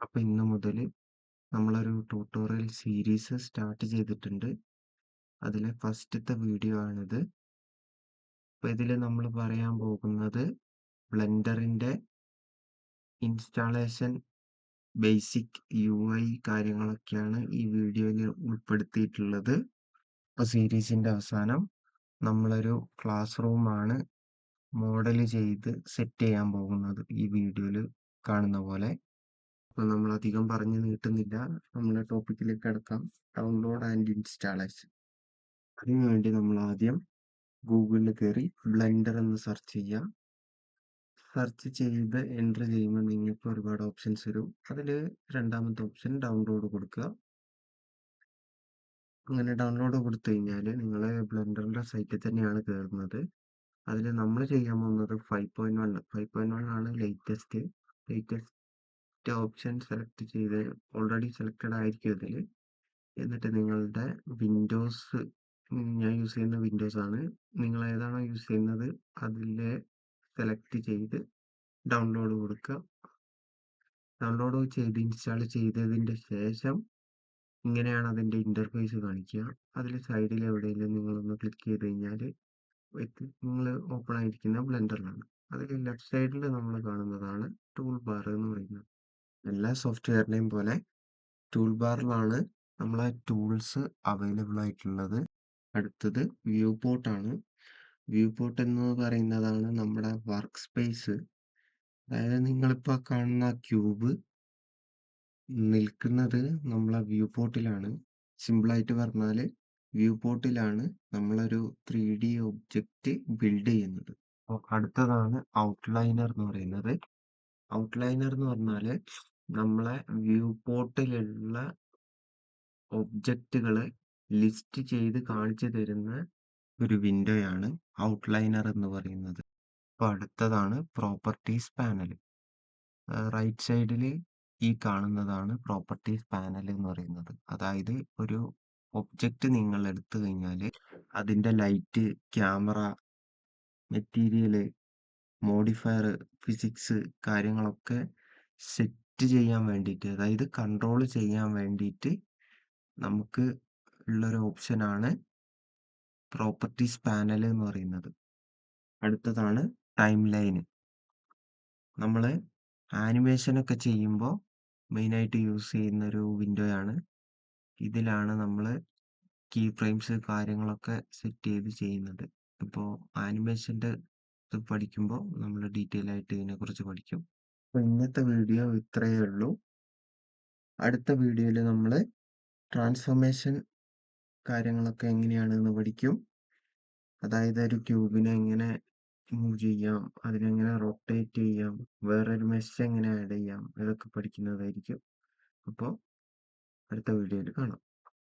അപ്പോൾ ഇന്ന് മുതൽ നമ്മളൊരു ട്യൂട്ടോറിയൽ സീരീസ് സ്റ്റാർട്ട് ചെയ്തിട്ടുണ്ട്. അതിലെ ഫസ്റ്റത്തെ വീഡിയോ ആണിത്. അപ്പോൾ ഇതിൽ നമ്മൾ പറയാൻ പോകുന്നത് ബ്ലെൻഡറിൻ്റെ ഇൻസ്റ്റാളേഷൻ ബേസിക് UI കാര്യങ്ങളൊക്കെയാണ് ഈ വീഡിയോയിൽ ഉൾപ്പെടുത്തിയിട്ടുള്ളത്. അപ്പോൾ സീരീസിൻ്റെ അവസാനം നമ്മളൊരു ക്ലാസ് റൂമാണ് മോഡൽ ചെയ്ത് സെറ്റ് ചെയ്യാൻ പോകുന്നത് ഈ വീഡിയോയിൽ കാണുന്ന പോലെ. അപ്പോൾ നമ്മൾ അധികം പറഞ്ഞു നീട്ടുന്നില്ല, നമ്മൾ ടോപ്പിക്കിലേക്ക് കിടക്കാം. Download and installation. അതിനുവേണ്ടി നമ്മൾ ആദ്യം ഗൂഗിളിൽ കയറി ബ്ലെൻഡർ എന്ന് സെർച്ച് ചെയ്യുക. സെർച്ച് ചെയ്ത് എൻ്റർ ചെയ്യുമ്പോൾ നിങ്ങൾക്ക് ഒരുപാട് ഓപ്ഷൻസ് വരും. അതിൽ രണ്ടാമത്തെ ഓപ്ഷൻ ഡൗൺലോഡ് കൊടുക്കുക. അങ്ങനെ ഡൗൺലോഡ് കൊടുത്തു കഴിഞ്ഞാൽ നിങ്ങൾ ബ്ലെൻഡറിൻ്റെ സൈറ്റിൽ തന്നെയാണ് കയറുന്നത്. അതിൽ നമ്മൾ ചെയ്യാൻ പോകുന്നത് 5.1 ആണ് ലേറ്റസ്റ്റ് ഓപ്ഷൻ സെലക്ട് ചെയ്ത് ഓൾറെഡി സെലക്റ്റഡ് ആയിരിക്കും ഇതിൽ. എന്നിട്ട് നിങ്ങളുടെ വിൻഡോസ്, ഞാൻ യൂസ് ചെയ്യുന്ന വിൻഡോസ് ആണ്, നിങ്ങൾ ഏതാണോ യൂസ് ചെയ്യുന്നത് അതിൽ സെലക്ട് ചെയ്ത് ഡൗൺലോഡ് കൊടുക്കുക. ഡൗൺലോഡ് ചെയ്ത് ഇൻസ്റ്റാൾ ചെയ്തതിൻ്റെ ശേഷം ഇങ്ങനെയാണ് അതിൻ്റെ ഇൻ്റർഫേസ് കാണിക്കുക. അതിൽ സൈഡിൽ എവിടെയെങ്കിലും നിങ്ങളൊന്ന് ക്ലിക്ക് ചെയ്ത് കഴിഞ്ഞാൽ നിങ്ങൾ ഓപ്പൺ ആയിരിക്കുന്ന ബ്ലെൻഡറിലാണ്. അതിൽ ലെഫ്റ്റ് സൈഡിൽ നമ്മൾ കാണുന്നതാണ് ടൂൾ ബാർ എന്ന് പറയുന്നത്. എല്ലാ സോഫ്റ്റ്വെയറിനെയും പോലെ ടൂൾ ബാറിലാണ് നമ്മളെ ടൂൾസ് അവൈലബിൾ ആയിട്ടുള്ളത്. അടുത്തത് വ്യൂ പോർട്ടാണ്. വ്യൂ പോർട്ട് എന്ന് പറയുന്നതാണ് നമ്മുടെ വർക്ക് സ്പേസ്. അതായത് നിങ്ങളിപ്പോൾ കാണുന്ന ക്യൂബ് നിൽക്കുന്നത് നമ്മളെ വ്യൂ പോർട്ടിലാണ്. സിമ്പിളായിട്ട് പറഞ്ഞാൽ വ്യൂ പോർട്ടിലാണ് നമ്മളൊരു 3D ഒബ്ജക്റ്റ് ബിൽഡ് ചെയ്യുന്നത്. അപ്പോൾ അടുത്തതാണ് ഔട്ട്ലൈനർ എന്ന് പറയുന്നത്. ഔട്ട്ലൈനർ എന്ന് പറഞ്ഞാൽ നമ്മളെ വ്യൂ പോർട്ടിലുള്ള ഒബ്ജക്റ്റുകൾ ലിസ്റ്റ് ചെയ്ത് കാണിച്ചു തരുന്ന ഒരു വിൻഡോയാണ് ഔട്ട്ലൈനർ എന്ന് പറയുന്നത്. അപ്പോൾ അടുത്തതാണ് പ്രോപ്പർട്ടീസ് പാനൽ. റൈറ്റ് സൈഡിൽ ഈ കാണുന്നതാണ് പ്രോപ്പർട്ടീസ് പാനൽ എന്ന് പറയുന്നത്. അതായത് ഒരു ഒബ്ജക്റ്റ് നിങ്ങൾ എടുത്തു കഴിഞ്ഞാൽ അതിൻ്റെ light, camera, material, modifier, physics കാര്യങ്ങളൊക്കെ സെറ്റ് ചെയ്യാൻ വേണ്ടിയിട്ട്, അതായത് കൺട്രോൾ ചെയ്യാൻ വേണ്ടിയിട്ട് നമുക്ക് ഉള്ളൊരു ഓപ്ഷനാണ് പ്രോപ്പർട്ടീസ് പാനൽ എന്ന് പറയുന്നത്. അടുത്തതാണ് ടൈം ലൈൻ. നമ്മൾ ആനിമേഷനൊക്കെ ചെയ്യുമ്പോൾ മെയിനായിട്ട് യൂസ് ചെയ്യുന്നൊരു വിൻഡോയാണ്. ഇതിലാണ് നമ്മൾ കീ ഫ്രെയിംസ് കാര്യങ്ങളൊക്കെ സെറ്റ് ചെയ്ത് ചെയ്യുന്നത്. ഇപ്പോൾ ആനിമേഷൻ്റെ ഇത് പഠിക്കുമ്പോൾ നമ്മൾ ഡീറ്റെയിൽ ആയിട്ട് ഇതിനെക്കുറിച്ച് പഠിക്കും. അപ്പോൾ ഇന്നത്തെ വീഡിയോ ഇത്രയേ ഉള്ളൂ. അടുത്ത വീഡിയോയിൽ നമ്മൾ ട്രാൻസ്ഫോർമേഷൻ കാര്യങ്ങളൊക്കെ എങ്ങനെയാണെന്ന് പഠിക്കും. അതായത് ഒരു ക്യൂബിനെ എങ്ങനെ മൂവ് ചെയ്യാം, അതിനെങ്ങനെ റൊട്ടേറ്റ് ചെയ്യാം, വേറൊരു മെഷ് എങ്ങനെ ആഡ് ചെയ്യാം, ഇതൊക്കെ പഠിക്കുന്നതായിരിക്കും. അപ്പോൾ അടുത്ത വീഡിയോയിൽ കാണാം.